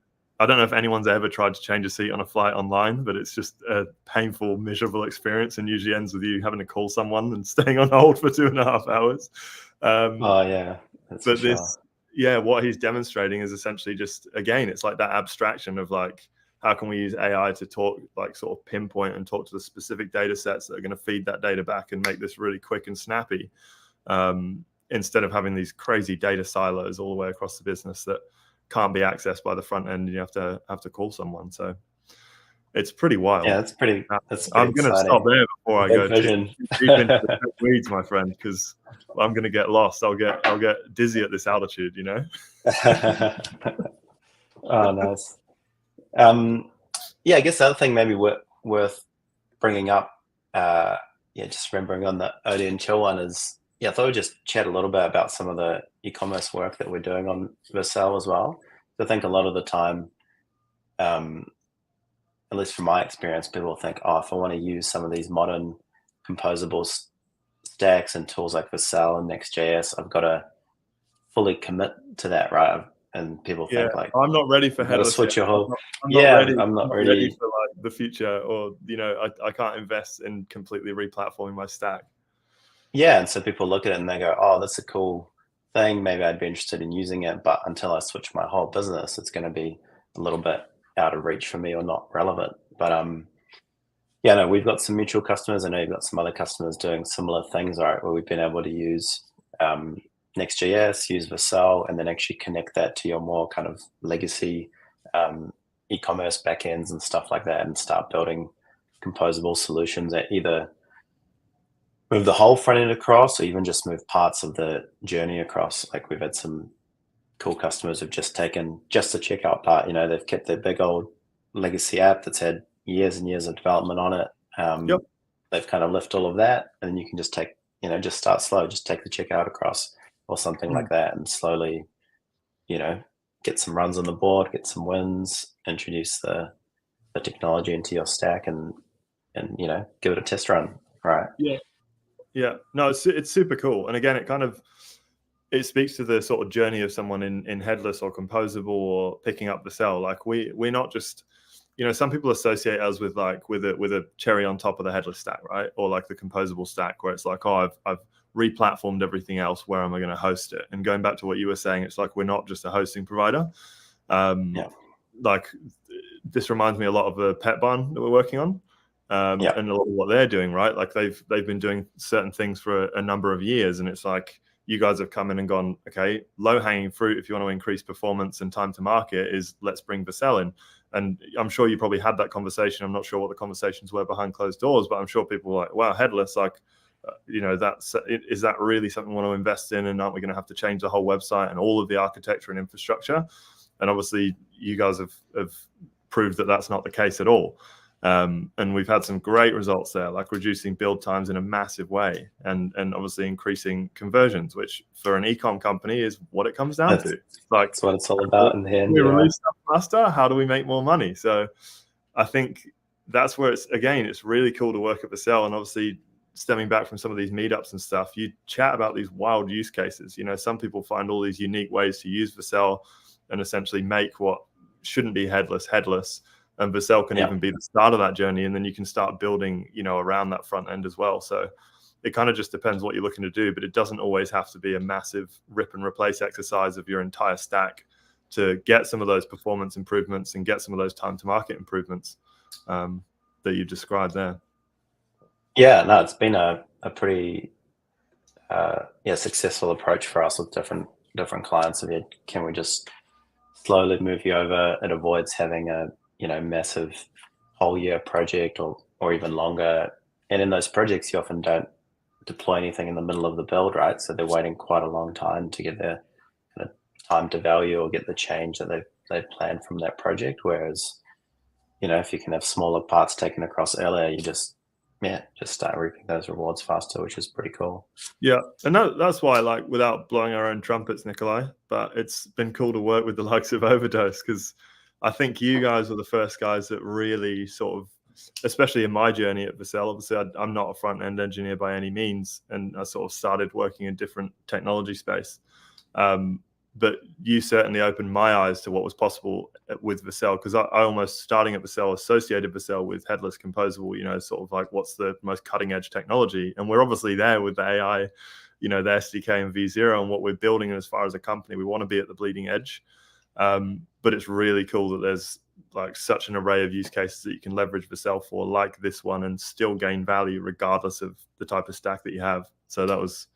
[SPEAKER 1] if anyone's ever tried to change a seat on a flight online, but it's just a painful, miserable experience, and usually ends with you having to call someone and staying on hold for 2.5 hours. What he's demonstrating is essentially just, again, it's like that abstraction of like, how can we use AI to talk, like sort of pinpoint and talk to the specific data sets that are going to feed that data back and make this really quick and snappy, instead of having these crazy data silos all the way across the business that can't be accessed by the front end, and you have to call someone. So it's pretty wild.
[SPEAKER 2] Yeah, that's pretty
[SPEAKER 1] I'm going to stop there before I go deep into the weeds, my friend, because I'm going to get lost. I'll get dizzy at this altitude, you know.
[SPEAKER 2] Oh, nice. I guess the other thing maybe worth bringing up, just remembering on the OD and Chill one is, I thought we'd just chat a little bit about some of the e-commerce work that we're doing on Vercel as well. So I think a lot of the time, at least from my experience, people think, if I want to use some of these modern composable stacks and tools like Vercel and NextJS, I've got to fully commit to that, right? And people think like,
[SPEAKER 1] I'm not ready for headless.
[SPEAKER 2] Switch your whole.
[SPEAKER 1] I'm not ready for like the future, or I can't invest in completely replatforming my stack.
[SPEAKER 2] Yeah, and so people look at it and they go, "Oh, that's a cool thing. Maybe I'd be interested in using it, but until I switch my whole business, it's going to be a little bit out of reach for me or not relevant." But we've got some mutual customers. I know you've got some other customers doing similar things, right? Where we've been able to use NextJS, use Vercel, and then actually connect that to your more kind of legacy e-commerce backends and stuff like that, and start building composable solutions that either move the whole front end across, or even just move parts of the journey across. Like, we've had some cool customers who've just taken just the checkout part. They've kept their big old legacy app that's had years and years of development on it. They've kind of left all of that, and then you can just take, just start slow, just take the checkout across or something like that, and slowly, get some runs on the board, get some wins, introduce the technology into your stack, and give it a test run, right?
[SPEAKER 1] Yeah. No, it's super cool. And again, it speaks to the sort of journey of someone in headless or composable or picking up Vercel. Like, we're not just, some people associate us with a cherry on top of the headless stack, right? Or like the composable stack, where it's like, I've replatformed everything else. Where am I going to host it? And going back to what you were saying, it's like, we're not just a hosting provider. Like, this reminds me a lot of the pet barn that we're working on. And a lot of what they're doing, right? Like, they've been doing certain things for a number of years, and it's like, you guys have come in and gone, okay, low-hanging fruit, if you want to increase performance and time to market, is let's bring Vercel in. And I'm sure you probably had that conversation. I'm not sure what the conversations were behind closed doors, but I'm sure people were like, wow, headless, like, is that really something we want to invest in? And aren't we going to have to change the whole website and all of the architecture and infrastructure? And obviously, you guys have proved that that's not the case at all. And we've had some great results there, like reducing build times in a massive way, and obviously increasing conversions, which for an e-com company is what it comes down to. Like, that's
[SPEAKER 2] what it's all about in the end.
[SPEAKER 1] We release stuff faster. How do we make more money? So I think that's where it's really cool to work at Vercel. And obviously, stemming back from some of these meetups and stuff, you chat about these wild use cases. Some people find all these unique ways to use Vercel and essentially make what shouldn't be headless. And Vercel can even be the start of that journey, and then you can start building, around that front end as well. So it kind of just depends what you're looking to do, but it doesn't always have to be a massive rip and replace exercise of your entire stack to get some of those performance improvements and get some of those time to market improvements that you described there.
[SPEAKER 2] Yeah, no, it's been a pretty successful approach for us with different clients. Can we just slowly move you over? It avoids having a massive whole year project or even longer. And in those projects, you often don't deploy anything in the middle of the build, right? So they're waiting quite a long time to get their time to value or get the change that they've planned from that project. Whereas, if you can have smaller parts taken across earlier, you just start reaping those rewards faster, which is pretty cool.
[SPEAKER 1] Yeah, and that's why, like, without blowing our own trumpets, Nikolai, but it's been cool to work with the likes of Overdose, because I think you guys were the first guys that really sort of, especially in my journey at Vercel, obviously I'm not a front-end engineer by any means, and I sort of started working in different technology space. But you certainly opened my eyes to what was possible with Vercel, because I almost, starting at Vercel, associated Vercel with headless composable, sort of like what's the most cutting edge technology. And we're obviously there with the AI, the SDK and V0 and what we're building as far as a company. We want to be at the bleeding edge. But it's really cool that there's like such an array of use cases that you can leverage Vercel for, like this one, and still gain value regardless of the type of stack that you have. So that was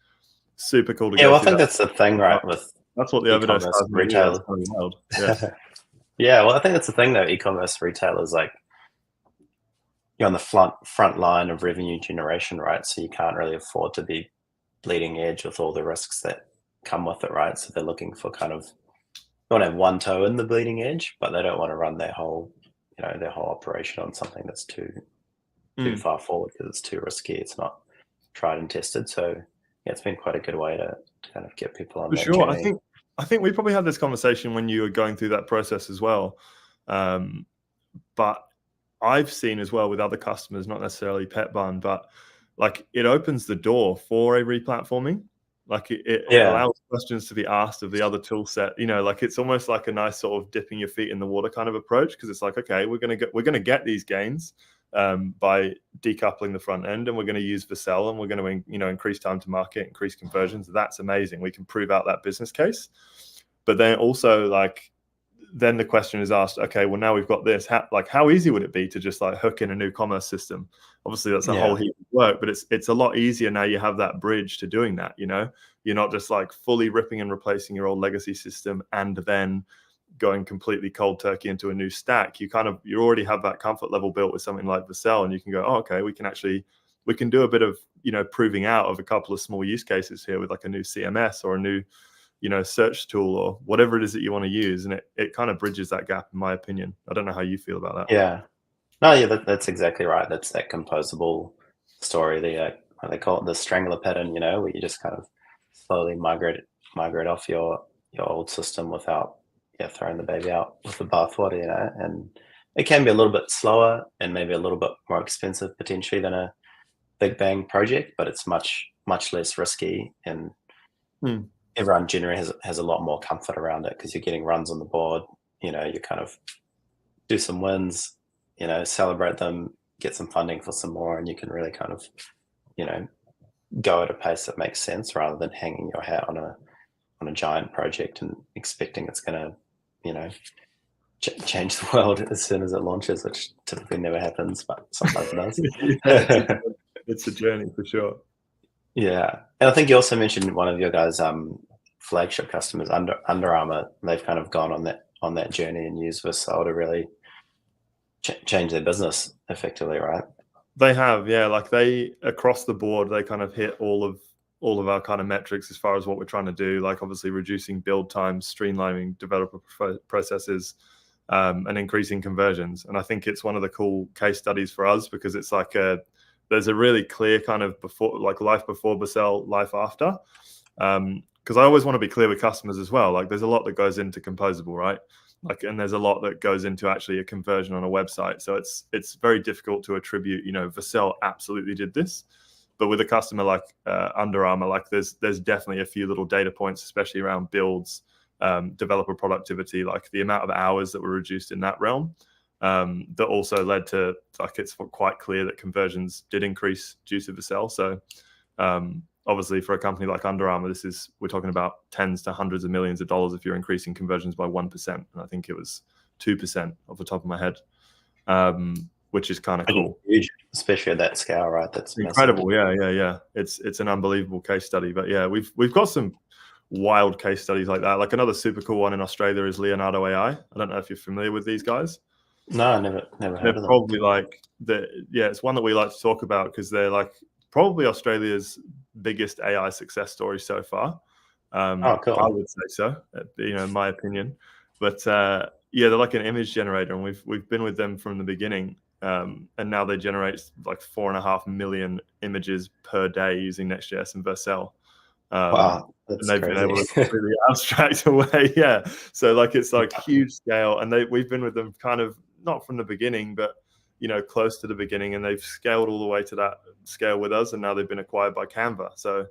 [SPEAKER 1] super cool to
[SPEAKER 2] well, I think that's the thing, right?
[SPEAKER 1] That's what the Overdose
[SPEAKER 2] retail.
[SPEAKER 1] Yeah.
[SPEAKER 2] Yeah, well, I think that's the thing, though. E-commerce retailers, like, you're on the front line of revenue generation, right? So you can't really afford to be bleeding edge with all the risks that come with it, right? So they're looking for kind of, they want to have one toe in the bleeding edge, but they don't want to run their whole operation on something that's too far forward, because it's too risky. It's not tried and tested. So yeah, it's been quite a good way to kind of get people on that journey.
[SPEAKER 1] I think we probably had this conversation when you were going through that process as well. But I've seen as well with other customers, not necessarily Pet Barn, but like it opens the door for a replatforming. Like it allows questions to be asked of the other tool set. Like it's almost like a nice sort of dipping your feet in the water kind of approach, because it's like, okay, we're gonna get these gains by decoupling the front end, and we're going to use Vercel, and we're going to increase time to market, increase conversions. That's amazing. We can prove out that business case. But then also, like, then the question is asked, okay, well, now we've got this, how easy would it be to just like hook in a new commerce system? Obviously that's a whole heap of work, but it's a lot easier now. You have that bridge to doing that. You're not just like fully ripping and replacing your old legacy system and then going completely cold turkey into a new stack. You already have that comfort level built with something like Vercel, and you can go, oh, okay, we can do a bit of proving out of a couple of small use cases here with like a new CMS or a new search tool or whatever it is that you want to use, and it kind of bridges that gap, in my opinion. I don't know how you feel about that.
[SPEAKER 2] That's exactly right. That's that composable story, what they call it, the strangler pattern, where you just kind of slowly migrate off your old system without throwing the baby out with the bathwater, and it can be a little bit slower and maybe a little bit more expensive potentially than a big bang project, but it's much less risky, and everyone generally has a lot more comfort around it, because you're getting runs on the board. You kind of do some wins, celebrate them, get some funding for some more, and you can really kind of go at a pace that makes sense, rather than hanging your hat on a giant project and expecting it's going to change the world as soon as it launches, which typically never happens, but sometimes it
[SPEAKER 1] does. It's a journey for sure.
[SPEAKER 2] Yeah, and I think you also mentioned one of your guys' flagship customers, Under Armour. They've kind of gone on that journey and used Vercel to really change their business effectively, right?
[SPEAKER 1] They have, yeah. Like they, across the board, they kind of hit all of our kind of metrics as far as what we're trying to do, like obviously reducing build times, streamlining developer processes, and increasing conversions. And I think it's one of the cool case studies for us, because it's like there's a really clear kind of life before Vercel, life after. Because I always want to be clear with customers as well. Like there's a lot that goes into composable, right? And there's a lot that goes into actually a conversion on a website. So it's very difficult to attribute, Vercel absolutely did this. But with a customer like Under Armour, like there's definitely a few little data points, especially around builds, developer productivity, like the amount of hours that were reduced in that realm, that also led to, like, it's quite clear that conversions did increase due to Vercel. So obviously for a company like Under Armour, we're talking about tens to hundreds of millions of dollars if you're increasing conversions by 1%. And I think it was 2% off the top of my head. Which is kind of cool,
[SPEAKER 2] huge, especially at that scale, right? That's
[SPEAKER 1] incredible.
[SPEAKER 2] Massive.
[SPEAKER 1] Yeah. It's an unbelievable case study. But yeah, we've got some wild case studies like that. Like another super cool one in Australia is Leonardo AI. I don't know if you're familiar with these guys.
[SPEAKER 2] No, I never heard of them.
[SPEAKER 1] Probably like it's one that we like to talk about, because they're like probably Australia's biggest AI success story so far.
[SPEAKER 2] Cool.
[SPEAKER 1] I would say so, in my opinion. But Yeah, they're like an image generator, and we've been with them from the beginning. And now they generate like 4.5 million images per day using NextJS and Vercel.
[SPEAKER 2] Wow,
[SPEAKER 1] And
[SPEAKER 2] that's
[SPEAKER 1] they've been
[SPEAKER 2] crazy.
[SPEAKER 1] able to completely abstract away. Yeah. So like it's like huge scale. And we've been with them kind of not from the beginning, but close to the beginning, and they've scaled all the way to that scale with us, and now they've been acquired by Canva. So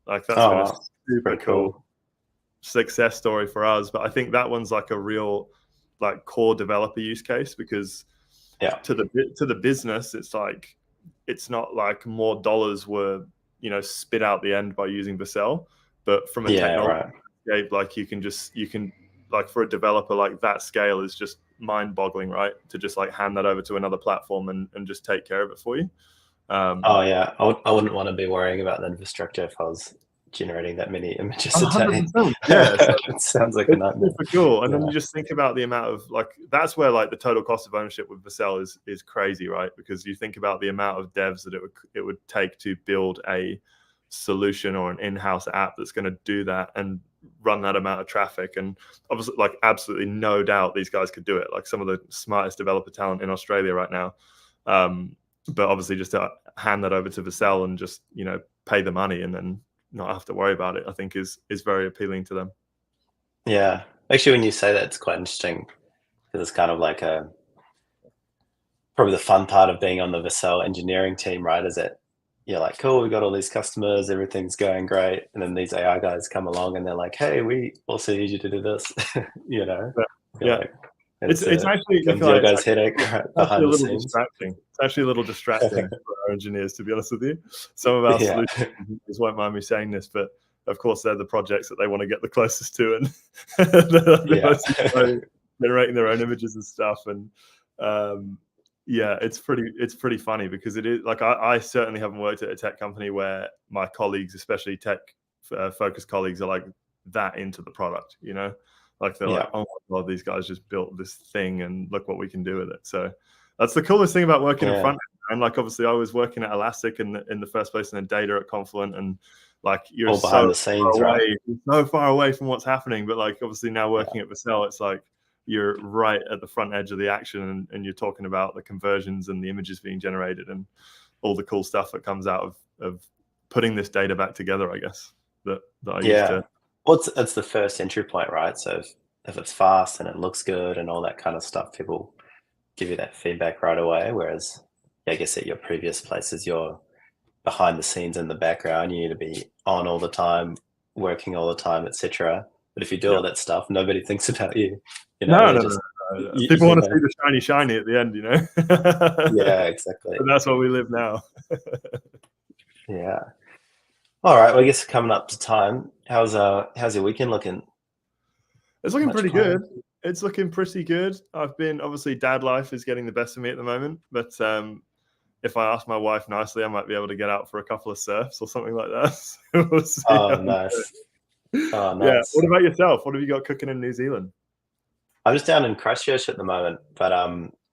[SPEAKER 1] like that's been a
[SPEAKER 2] Wow,
[SPEAKER 1] super
[SPEAKER 2] pretty
[SPEAKER 1] cool success story for us. But I think that one's like a real like core developer use case, because to the business, it's like it's not like more dollars were spit out the end by using Vercel, but from a technology scape, like you can like for a developer, like that scale is just mind-boggling, right? To just like hand that over to another platform and just take care of it for you.
[SPEAKER 2] Oh yeah, I wouldn't want to be worrying about the infrastructure if I was generating that many images a day.
[SPEAKER 1] 100%. Yeah, so
[SPEAKER 2] it sounds like a nightmare.
[SPEAKER 1] super cool. And then you just think about the amount of like that's where like the total cost of ownership with Vercel is crazy, right? Because you think about the amount of devs that it would take to build a solution or an in-house app that's going to do that and run that amount of traffic. And obviously, like absolutely no doubt these guys could do it. Like some of the smartest developer talent in Australia right now. But obviously, just to hand that over to Vercel and just pay the money and then not have to worry about it, I think is very appealing to them.
[SPEAKER 2] Yeah, actually, when you say that, it's quite interesting because it's kind of like probably the fun part of being on the Vercel engineering team, right? Is that you're like, cool, we got all these customers, everything's going great, and then these AI guys come along and they're like, hey, we also need you to do this,
[SPEAKER 1] Yeah.
[SPEAKER 2] Like,
[SPEAKER 1] it's actually
[SPEAKER 2] your guys' headache behind the scenes.
[SPEAKER 1] Distracting. It's actually a little distracting for our engineers, to be honest with you. Some of our solutions won't mind me saying this, but of course they're the projects that they want to get the closest to, and they're generating their own images and stuff. And it's pretty funny because it is like I certainly haven't worked at a tech company where my colleagues, especially tech focused colleagues, are like that into the product, Like they're like, oh my god, these guys just built this thing, and look what we can do with it. So that's the coolest thing about working in front end. And like, obviously, I was working at Elastic in the first place, and then data at Confluent, and like you're
[SPEAKER 2] all behind the scenes, right?
[SPEAKER 1] So far away from what's happening. But like, obviously, now working at Vercel, it's like you're right at the front edge of the action, and you're talking about the conversions and the images being generated and all the cool stuff that comes out of putting this data back together. I guess that I used to.
[SPEAKER 2] Well, it's the first entry point, right? So if it's fast and it looks good and all that kind of stuff, people give you that feedback right away. Whereas, I guess at your previous places, you're behind the scenes in the background. You need to be on all the time, working all the time, etc. But if you do all that stuff, nobody thinks about you.
[SPEAKER 1] No. People want to see the shiny at the end,
[SPEAKER 2] Yeah, exactly.
[SPEAKER 1] And that's what we live now.
[SPEAKER 2] Yeah. All right. Well, I guess coming up to time. How's your weekend looking?
[SPEAKER 1] It's looking pretty good. It's looking pretty good. I've been obviously dad life is getting the best of me at the moment, but if I ask my wife nicely, I might be able to get out for a couple of surfs or something like that. We'll see.
[SPEAKER 2] Oh, nice. Oh, nice.
[SPEAKER 1] Yeah. What about yourself? What have you got cooking in New Zealand?
[SPEAKER 2] I'm just down in Christchurch at the moment, but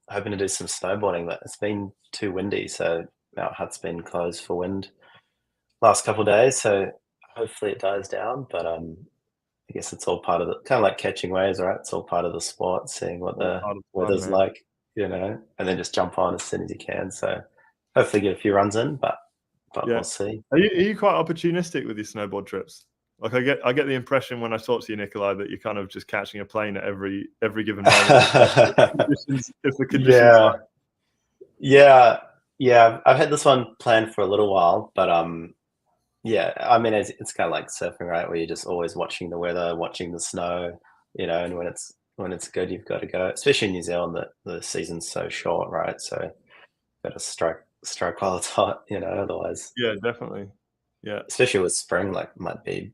[SPEAKER 2] hoping to do some snowboarding. But it's been too windy, so our hut's been closed for wind last couple of days. So hopefully it dies down. But I guess it's all part of the kind of like catching waves, right? It's all part of the sport, seeing what the weather's like, and then just jump on as soon as you can. So hopefully get a few runs in, but we'll see.
[SPEAKER 1] Are you quite opportunistic with your snowboard trips? Like I get the impression when I talk to you, Nikolai, that you're kind of just catching a plane at every given moment. if the conditions
[SPEAKER 2] yeah. I've had this one planned for a little while, but I mean, it's kind of like surfing, right? Where you're just always watching the weather, watching the snow, and when it's good, you've got to go. Especially in New Zealand, the season's so short, right? So you've got to strike while it's hot, otherwise.
[SPEAKER 1] Yeah, definitely. Yeah.
[SPEAKER 2] Especially with spring, like might be,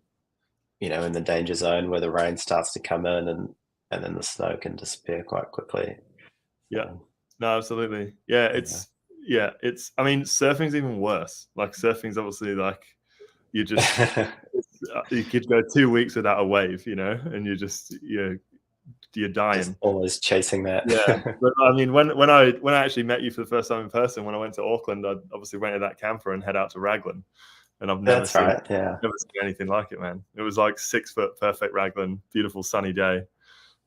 [SPEAKER 2] in the danger zone where the rain starts to come in and then the snow can disappear quite quickly.
[SPEAKER 1] Yeah. No, absolutely. Yeah, it's I mean, surfing's even worse. Like surfing's obviously like you just you could go 2 weeks without a wave, and you're dying.
[SPEAKER 2] Just always chasing that.
[SPEAKER 1] Yeah. But I mean, when I actually met you for the first time in person, when I went to Auckland, I obviously rented that camper and head out to Raglan. And I've never seen anything like it, man. It was like 6 foot perfect Raglan, beautiful sunny day.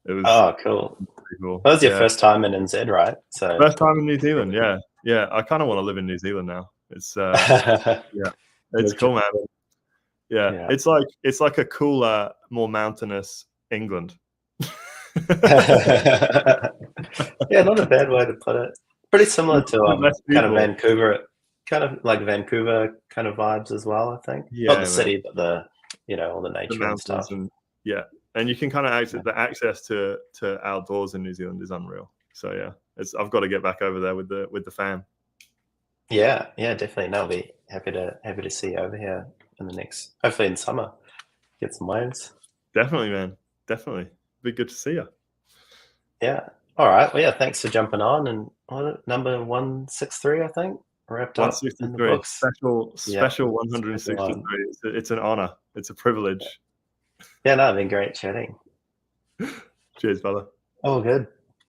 [SPEAKER 1] It was
[SPEAKER 2] Oh, cool.
[SPEAKER 1] pretty cool.
[SPEAKER 2] That was your first time in NZ, right? So
[SPEAKER 1] First time in New Zealand. Yeah. I kind of want to live in New Zealand now. It's it's cool, man. Yeah. It's like a cooler, more mountainous England.
[SPEAKER 2] Yeah, not a bad way to put it. Pretty similar to kind of Vancouver, kind of like Vancouver kind of vibes as well, I think.
[SPEAKER 1] Yeah,
[SPEAKER 2] not the city, but all the nature and stuff.
[SPEAKER 1] And you can kind of the access to outdoors in New Zealand is unreal. So yeah, I've got to get back over there with the fam.
[SPEAKER 2] Yeah, definitely. No, I'll be happy to see you over here in the next, hopefully in summer, get some waves.
[SPEAKER 1] Definitely, man. Definitely. Be good to see you.
[SPEAKER 2] Yeah. All right. Well, yeah, thanks for jumping on. And number 163, I think, wrapped up in the books.
[SPEAKER 1] Special 163. It's an honor. It's a privilege.
[SPEAKER 2] Yeah, no, it's been great chatting.
[SPEAKER 1] Cheers, brother.
[SPEAKER 2] Oh, good.